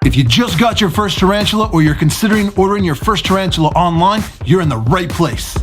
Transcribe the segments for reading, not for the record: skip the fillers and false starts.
If you just got your first tarantula or you're considering ordering your first tarantula online, you're in the right place.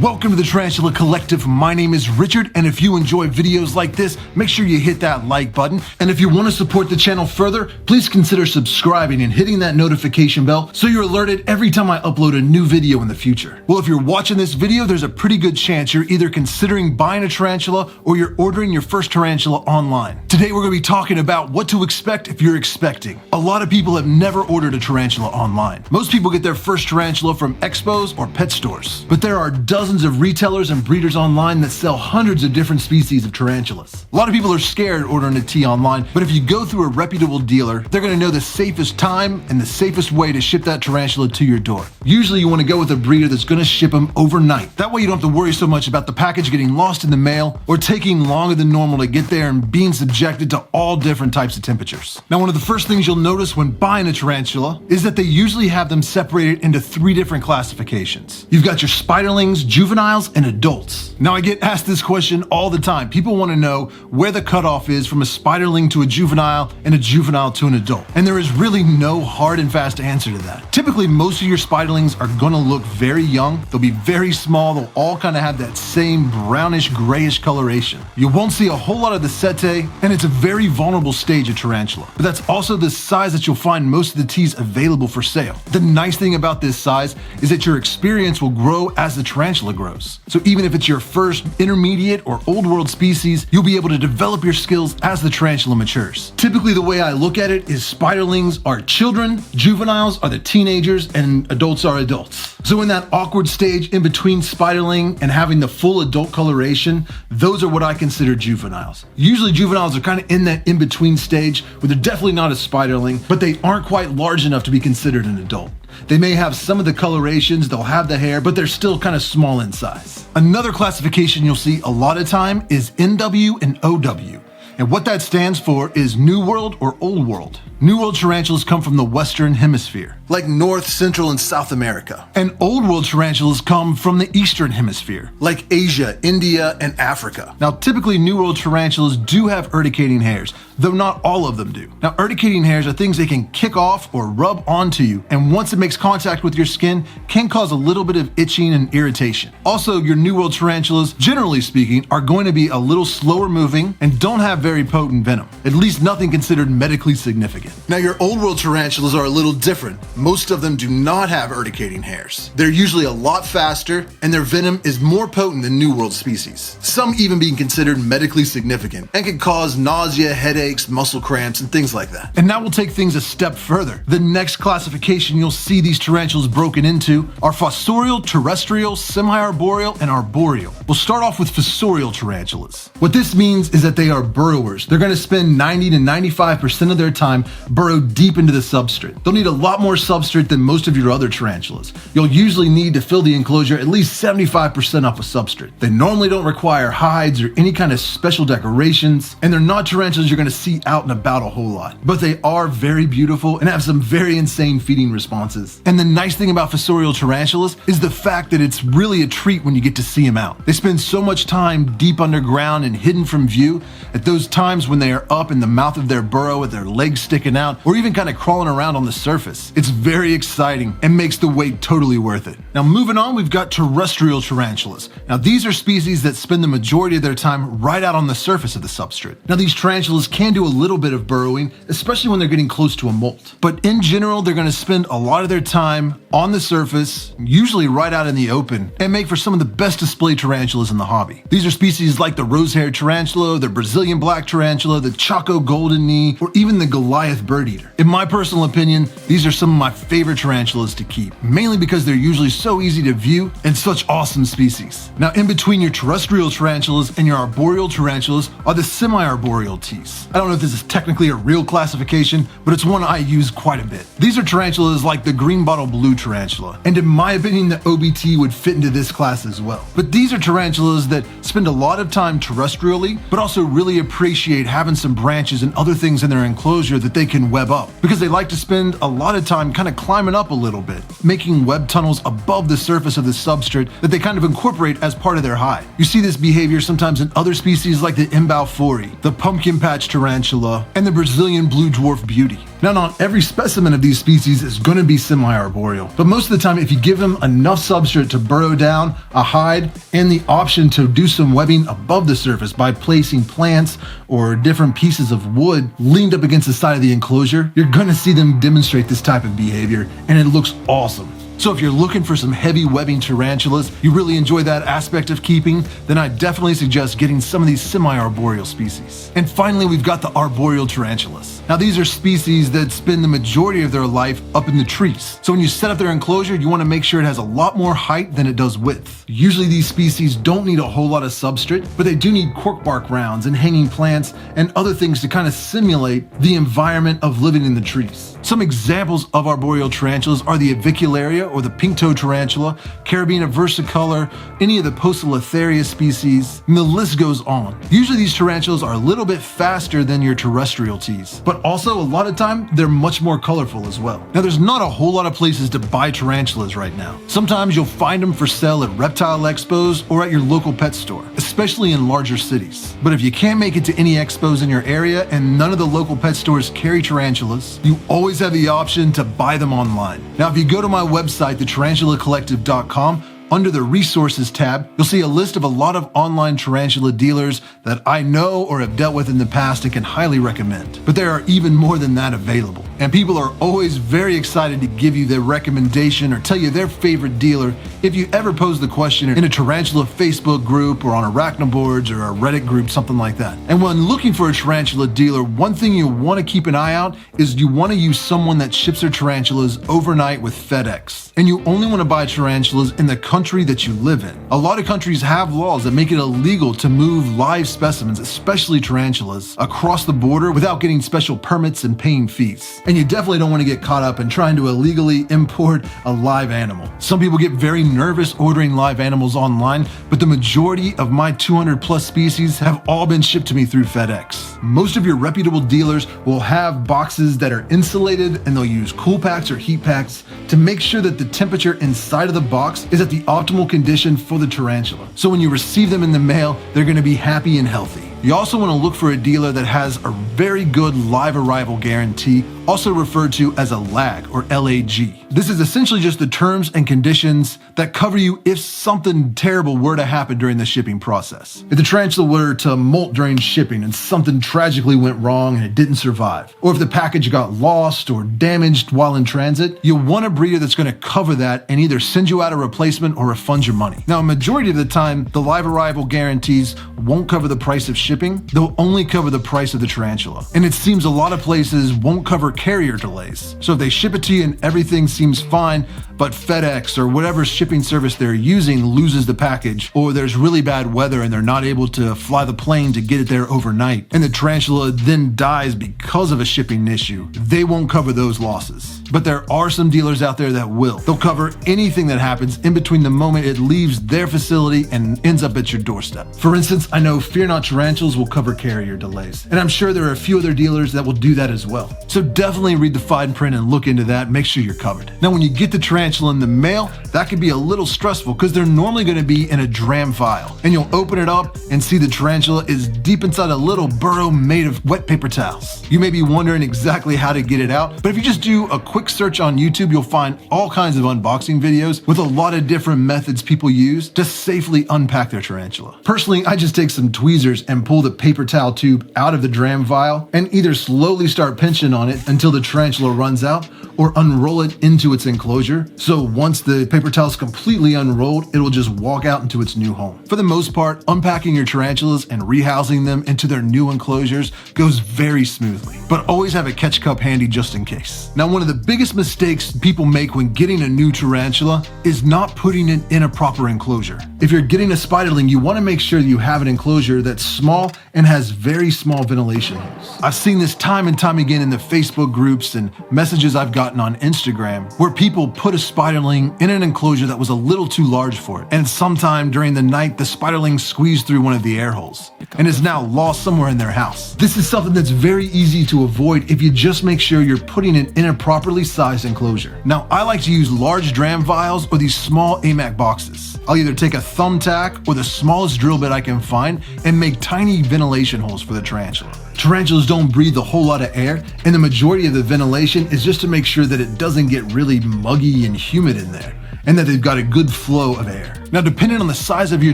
Welcome to the Tarantula Collective. My name is Richard, and if you enjoy videos like this, make sure you hit that like button. And if you want to support the channel further, please consider subscribing and hitting that notification bell so you're alerted every time I upload a new video in the future. Well, if you're watching this video, there's a pretty good chance you're either considering buying a tarantula or you're ordering your first tarantula online. Today we're going to be talking about what to expect if you're expecting. A lot of people have never ordered a tarantula online. Most people get their first tarantula from expos or pet stores, but there are dozens of retailers and breeders online that sell hundreds of different species of tarantulas. A lot of people are scared ordering a T online, but if you go through a reputable dealer, they're going to know the safest time and the safest way to ship that tarantula to your door. Usually you want to go with a breeder that's going to ship them overnight. That way you don't have to worry so much about the package getting lost in the mail or taking longer than normal to get there and being subjected to all different types of temperatures. Now, one of the first things you'll notice when buying a tarantula is that they usually have them separated into 3 different classifications. You've got your spiderlings, juveniles, and adults. Now, I get asked this question all the time. People want to know where the cutoff is from a spiderling to a juvenile and a juvenile to an adult. And there is really no hard and fast answer to that. Typically, most of your spiderlings are going to look very young. They'll be very small. They'll all kind of have that same brownish, grayish coloration. You won't see a whole lot of the setae, and it's a very vulnerable stage of tarantula. But that's also the size that you'll find most of the T's available for sale. The nice thing about this size is that your experience will grow as the tarantula grows. So even if it's your first intermediate or old world species, you'll be able to develop your skills as the tarantula matures. Typically, the way I look at it is spiderlings are children, juveniles are the teenagers, and adults are adults. So in that awkward stage in between spiderling and having the full adult coloration, those are what I consider juveniles. Usually juveniles are kind of in that in-between stage where they're definitely not a spiderling, but they aren't quite large enough to be considered an adult. They may have some of the colorations, they'll have the hair, but they're still kind of small in size. Another classification you'll see a lot of time is NW and OW. And what that stands for is New World or Old World. New World tarantulas come from the Western Hemisphere, like North, Central, and South America. And Old World tarantulas come from the Eastern Hemisphere, like Asia, India, and Africa. Now, typically New World tarantulas do have urticating hairs, though not all of them do. Now, urticating hairs are things they can kick off or rub onto you, and once it makes contact with your skin, can cause a little bit of itching and irritation. Also, your New World tarantulas, generally speaking, are going to be a little slower moving and don't have very potent venom, at least nothing considered medically significant. Now, your Old World tarantulas are a little different. Most of them do not have urticating hairs. They're usually a lot faster, and their venom is more potent than New World species, some even being considered medically significant and can cause nausea, headaches, muscle cramps, and things like that. And now we'll take things a step further. The next classification you'll see these tarantulas broken into are fossorial, terrestrial, semi-arboreal, and arboreal. We'll start off with fossorial tarantulas. What this means is that they are burrowers. They're going to spend 90 to 95% of their time burrow deep into the substrate. They'll need a lot more substrate than most of your other tarantulas. You'll usually need to fill the enclosure at least 75% off a substrate. They normally don't require hides or any kind of special decorations, and they're not tarantulas you're going to see out and about a whole lot. But they are very beautiful and have some very insane feeding responses. And the nice thing about fossorial tarantulas is the fact that it's really a treat when you get to see them out. They spend so much time deep underground and hidden from view. At those times when they are up in the mouth of their burrow with their legs sticking out or even kind of crawling around on the surface, it's very exciting and makes the wait totally worth it. Now, moving on, we've got terrestrial tarantulas. Now, these are species that spend the majority of their time right out on the surface of the substrate. Now, these tarantulas can do a little bit of burrowing, especially when they're getting close to a molt. But in general, they're going to spend a lot of their time on the surface, usually right out in the open, and make for some of the best display tarantulas in the hobby. These are species like the rose-haired tarantula, the Brazilian black tarantula, the Chaco golden knee, or even the Goliath bird eater. In my personal opinion, these are some of my favorite tarantulas to keep, mainly because they're usually so easy to view and such awesome species. Now, in between your terrestrial tarantulas and your arboreal tarantulas are the semi-arboreal Ts. I don't know if this is technically a real classification, but it's one I use quite a bit. These are tarantulas like the green bottle blue tarantula, and in my opinion, the OBT would fit into this class as well. But these are tarantulas that spend a lot of time terrestrially, but also really appreciate having some branches and other things in their enclosure that they they can web up, because they like to spend a lot of time kind of climbing up a little bit, making web tunnels above the surface of the substrate that they kind of incorporate as part of their hide. You see this behavior sometimes in other species like the Imbalfori, the pumpkin patch tarantula, and the Brazilian blue dwarf beauty. Now, not every specimen of these species is going to be semi-arboreal, but most of the time if you give them enough substrate to burrow down, a hide, and the option to do some webbing above the surface by placing plants or different pieces of wood leaned up against the side of the enclosure, you're going to see them demonstrate this type of behavior, and it looks awesome. So if you're looking for some heavy webbing tarantulas, you really enjoy that aspect of keeping, then I definitely suggest getting some of these semi-arboreal species. And finally, we've got the arboreal tarantulas. Now, these are species that spend the majority of their life up in the trees. So when you set up their enclosure, you want to make sure it has a lot more height than it does width. Usually these species don't need a whole lot of substrate, but they do need cork bark rounds and hanging plants and other things to kind of simulate the environment of living in the trees. Some examples of arboreal tarantulas are the avicularia or the pink-toed tarantula, Carabina versicolor, any of the Poecilotheria species, and the list goes on. Usually these tarantulas are a little bit faster than your terrestrial teas, but also a lot of time they're much more colorful as well. Now, there's not a whole lot of places to buy tarantulas right now. Sometimes you'll find them for sale at reptile expos or at your local pet store, especially in larger cities. But if you can't make it to any expos in your area and none of the local pet stores carry tarantulas, you always have the option to buy them online. Now, if you go to my website, thetarantulacollective.com, under the resources tab, you'll see a list of a lot of online tarantula dealers that I know or have dealt with in the past and can highly recommend. But there are even more than that available. And people are always very excited to give you their recommendation or tell you their favorite dealer if you ever pose the question in a tarantula Facebook group or on arachnoboards or a Reddit group, something like that. And when looking for a tarantula dealer, one thing you want to keep an eye out is you want to use someone that ships their tarantulas overnight with FedEx. And you only want to buy tarantulas in the country that you live in. A lot of countries have laws that make it illegal to move live specimens, especially tarantulas, across the border without getting special permits and paying fees. And you definitely don't want to get caught up in trying to illegally import a live animal. Some people get very nervous ordering live animals online, but the majority of my 200 plus species have all been shipped to me through FedEx. Most of your reputable dealers will have boxes that are insulated, and they'll use cool packs or heat packs to make sure that the temperature inside of the box is at the optimal condition for the tarantula. So when you receive them in the mail, they're going to be happy and healthy. You also want to look for a dealer that has a very good live arrival guarantee, also referred to as a LAG or LAG. This is essentially just the terms and conditions that cover you if something terrible were to happen during the shipping process. If the tarantula were to molt during shipping and something tragically went wrong and it didn't survive, or if the package got lost or damaged while in transit, you'll want a breeder that's going to cover that and either send you out a replacement or refund your money. Now, a majority of the time, the live arrival guarantees won't cover the price of shipping. They'll only cover the price of the tarantula. And it seems a lot of places won't cover carrier delays. So if they ship it to you and everything seems fine, but FedEx or whatever shipping service they're using loses the package, or there's really bad weather and they're not able to fly the plane to get it there overnight, and the tarantula then dies because of a shipping issue, they won't cover those losses. But there are some dealers out there that will. They'll cover anything that happens in between the moment it leaves their facility and ends up at your doorstep. For instance, I know Fear Not Tarantulas will cover carrier delays, and I'm sure there are a few other dealers that will do that as well. So definitely read the fine print and look into that, make sure you're covered. Now, when you get the tarantula in the mail, that can be a little stressful because they're normally going to be in a dram file, and you'll open it up and see the tarantula is deep inside a little burrow made of wet paper towels. You may be wondering exactly how to get it out, but if you just do a quick search on YouTube, you'll find all kinds of unboxing videos with a lot of different methods people use to safely unpack their tarantula. Personally, I just take some tweezers and pull the paper towel tube out of the dram vial and either slowly start pinching on it until the tarantula runs out, or unroll it into its enclosure. So once the paper towel is completely unrolled, it will just walk out into its new home. For the most part, unpacking your tarantulas and rehousing them into their new enclosures goes very smoothly, but always have a catch cup handy just in case. Now, one of the biggest mistakes people make when getting a new tarantula is not putting it in a proper enclosure. If you're getting a spiderling, you want to make sure that you have an enclosure that's small small and has very small ventilation holes. I've seen this time and time again in the Facebook groups and messages I've gotten on Instagram where people put a spiderling in an enclosure that was a little too large for it. And sometime during the night, the spiderling squeezed through one of the air holes and is now lost somewhere in their house. This is something that's very easy to avoid if you just make sure you're putting it in a properly sized enclosure. Now, I like to use large dram vials or these small AMAC boxes. I'll either take a thumbtack or the smallest drill bit I can find and make tiny ventilation holes for the tarantula. Tarantulas don't breathe a whole lot of air, and the majority of the ventilation is just to make sure that it doesn't get really muggy and humid in there, and that they've got a good flow of air. Now, depending on the size of your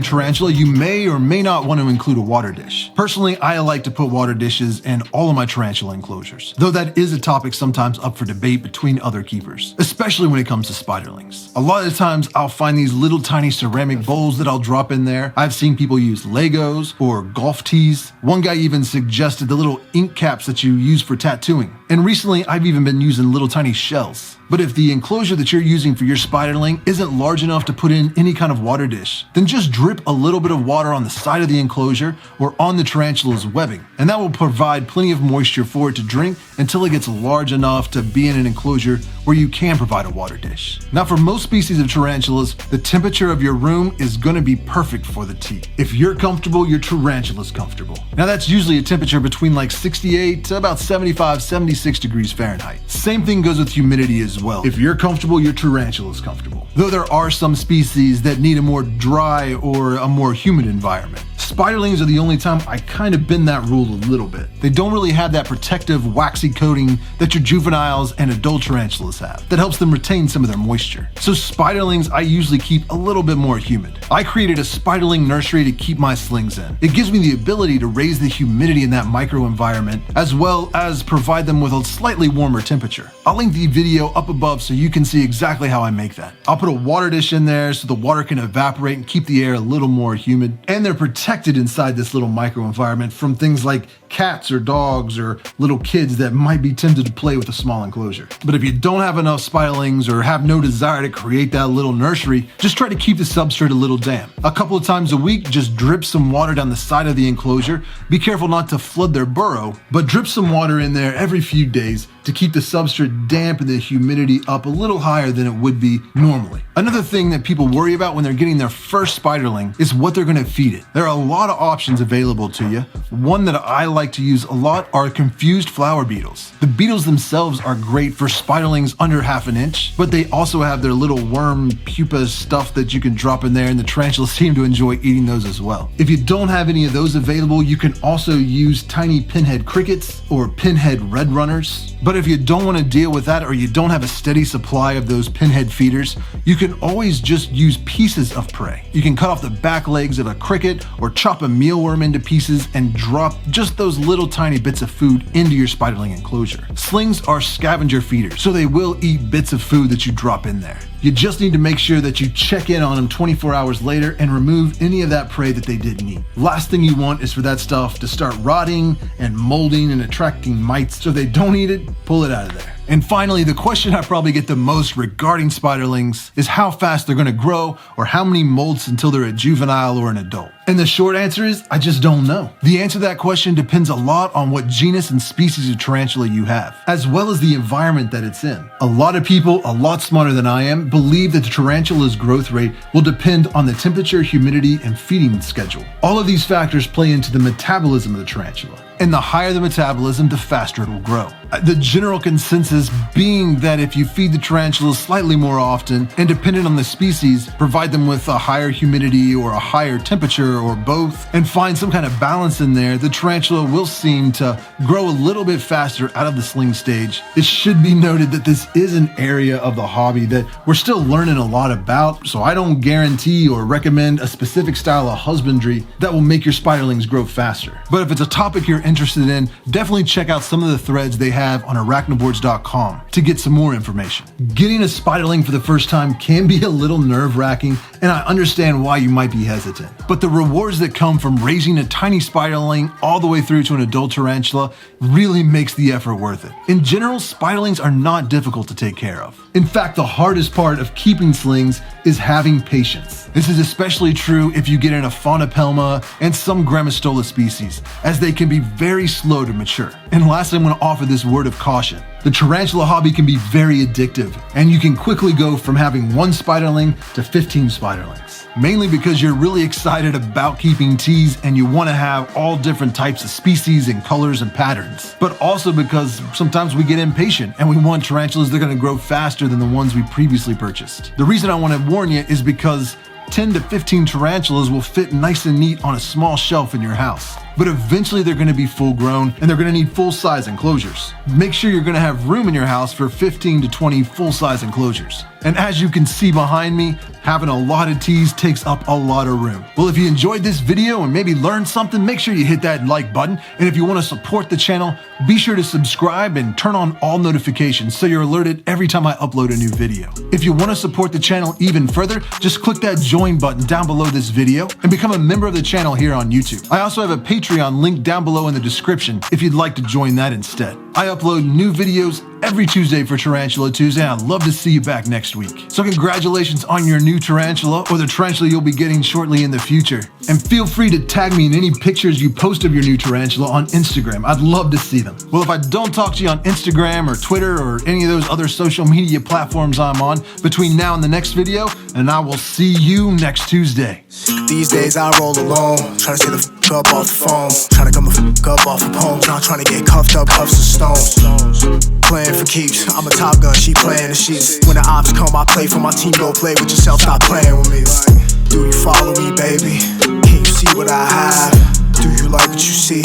tarantula, you may or may not want to include a water dish. Personally, I like to put water dishes in all of my tarantula enclosures, though that is a topic sometimes up for debate between other keepers, especially when it comes to spiderlings. A lot of the times, I'll find these little tiny ceramic bowls that I'll drop in there. I've seen people use Legos or golf tees. One guy even suggested the little ink caps that you use for tattooing. And recently, I've even been using little tiny shells. But if the enclosure that you're using for your spiderling isn't large enough to put in any kind of water dish, then just drip a little bit of water on the side of the enclosure or on the tarantula's webbing, and that will provide plenty of moisture for it to drink until it gets large enough to be in an enclosure where you can provide a water dish. Now, for most species of tarantulas, the temperature of your room is going to be perfect for the tea. If you're comfortable, your tarantula's comfortable. Now, that's usually a temperature between like 68 to about 75, 76 degrees Fahrenheit. Same thing goes with humidity as well. If you're comfortable, your tarantula's comfortable. Though there are some species that need a more dry or a more humid environment. Spiderlings are the only time I kind of bend that rule a little bit. They don't really have that protective waxy coating that your juveniles and adult tarantulas have that helps them retain some of their moisture. So spiderlings I usually keep a little bit more humid. I created a spiderling nursery to keep my slings in. It gives me the ability to raise the humidity in that microenvironment as well as provide them with a slightly warmer temperature. I'll link the video up above so you can see exactly how I make that. I'll put a water dish in there so the water can evaporate and keep the air a little more humid, and they're protected inside this little microenvironment from things like cats or dogs or little kids that might be tempted to play with a small enclosure. But if you don't have enough spiderlings or have no desire to create that little nursery, just try to keep the substrate a little damp. A couple of times a week, just drip some water down the side of the enclosure. Be careful not to flood their burrow, but drip some water in there every few days to keep the substrate damp and the humidity up a little higher than it would be normally. Another thing that people worry about when they're getting their first spiderling is what they're going to feed it. There are a lot of options available to you. One that I like to use a lot are confused flower beetles. The beetles themselves are great for spiderlings under half an inch, but they also have their little worm pupa stuff that you can drop in there, and the tarantulas seem to enjoy eating those as well. If you don't have any of those available, you can also use tiny pinhead crickets or pinhead red runners. But if you don't want to deal with that or you don't have a steady supply of those pinhead feeders, you can always just use pieces of prey. You can cut off the back legs of a cricket or chop a mealworm into pieces and drop just those little tiny bits of food into your spiderling enclosure. Slings are scavenger feeders, so they will eat bits of food that you drop in there. You just need to make sure that you check in on them 24 hours later and remove any of that prey that they didn't eat. Last thing you want is for that stuff to start rotting and molding and attracting mites, so they don't eat it, pull it out of there. And finally, the question I probably get the most regarding spiderlings is how fast they're going to grow or how many molts until they're a juvenile or an adult. And the short answer is, I just don't know. The answer to that question depends a lot on what genus and species of tarantula you have, as well as the environment that it's in. A lot of people, a lot smarter than I am, believe that the tarantula's growth rate will depend on the temperature, humidity, and feeding schedule. All of these factors play into the metabolism of the tarantula. And the higher the metabolism, the faster it will grow. The general consensus being that if you feed the tarantulas slightly more often and depending on the species, provide them with a higher humidity or a higher temperature or both, and find some kind of balance in there, the tarantula will seem to grow a little bit faster out of the sling stage. It should be noted that this is an area of the hobby that we're still learning a lot about, so I don't guarantee or recommend a specific style of husbandry that will make your spiderlings grow faster. But if it's a topic you're interested in, definitely check out some of the threads they have on arachnoboards.com to get some more information. Getting a spiderling for the first time can be a little nerve-wracking, and I understand why you might be hesitant. But the rewards that come from raising a tiny spiderling all the way through to an adult tarantula really makes the effort worth it. In general, spiderlings are not difficult to take care of. In fact, the hardest part of keeping slings is having patience. This is especially true if you get in a Faunapelma and some Grammostola species, as they can be very slow to mature. And lastly, I'm going to offer this word of caution. The tarantula hobby can be very addictive, and you can quickly go from having 1 spiderling to 15 spiderlings. Mainly because you're really excited about keeping teas and you want to have all different types of species and colors and patterns. But also because sometimes we get impatient and we want tarantulas that are going to grow faster than the ones we previously purchased. The reason I want to warn you is because 10 to 15 tarantulas will fit nice and neat on a small shelf in your house. But eventually they're going to be full grown and they're going to need full-size enclosures. Make sure you're going to have room in your house for 15 to 20 full-size enclosures. And as you can see behind me, having a lot of teas takes up a lot of room. Well, if you enjoyed this video and maybe learned something, make sure you hit that like button. And if you want to support the channel, be sure to subscribe and turn on all notifications so you're alerted every time I upload a new video. If you want to support the channel even further, just click that join button down below this video and become a member of the channel here on YouTube. I also have a Patreon link down below in the description if you'd like to join that instead. I upload new videos every Tuesday for Tarantula Tuesday, and I'd love to see you back next week. So congratulations on your new tarantula, or the tarantula you'll be getting shortly in the future. And feel free to tag me in any pictures you post of your new tarantula on Instagram. I'd love to see them. Well, if I don't talk to you on Instagram or Twitter or any of those other social media platforms I'm on between now and the next video, and I will see you next Tuesday. These days I roll alone, trying to stay the f*** up off the phone, trying to come the f*** up off the poems, not trying to get cuffed up, cuffs of stones. Playing for keeps, I'm a top gun, she playing the sheets. When the ops come, I play for my team, go play with yourself, stop playing with me. Like, do you follow me, baby? Can you see what I have? Do you like what you see?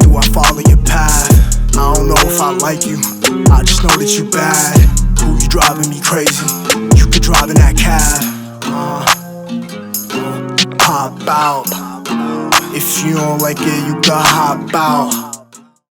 Do I follow your path? I don't know if I like you, I just know that you bad. Who you driving me crazy? You could drive in that cab. Pop out. If you don't like it, you gotta hop out.